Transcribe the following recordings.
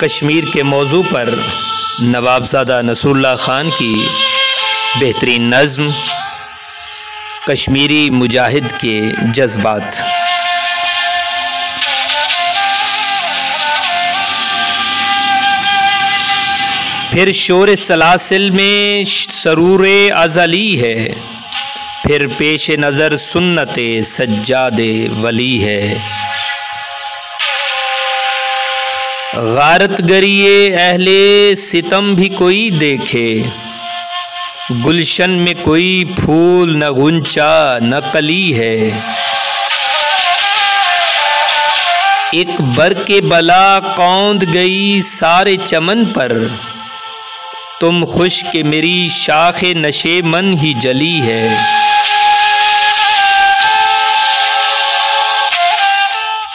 कश्मीर के मौजू पर नवाबज़ादा नसरुल्लाह ख़ान की बेहतरीन नज़्म कश्मीरी मुजाहिद के जज्बात। फिर शोर सलासिल में सरूर अज़ली है, फिर पेश नज़र सुन्नत सज्जादे वली है। गारत गरिए अहले सितम भी कोई देखे, गुलशन में कोई फूल न गुंचा न कली है। एक बरके बला कौंद गई सारे चमन पर, तुम खुश के मेरी शाखे नशे मन ही जली है।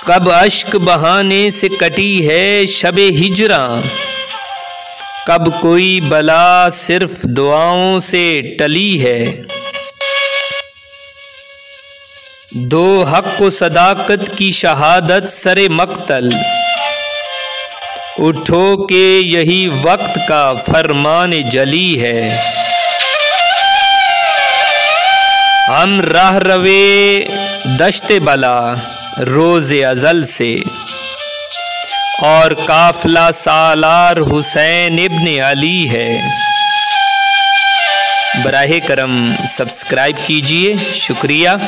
कब अश्क बहाने से कटी है शबे हिजरा, कब कोई बला सिर्फ दुआओं से टली है। दो हक व सदाकत की शहादत सरे मक्तल, उठो के यही वक्त का फरमान जली है। हम राह रवे दश्ते बला रोज़े अज़ल से, और काफिला सालार हुसैन इब्ने अली है। बराहे करम सब्सक्राइब कीजिए, शुक्रिया।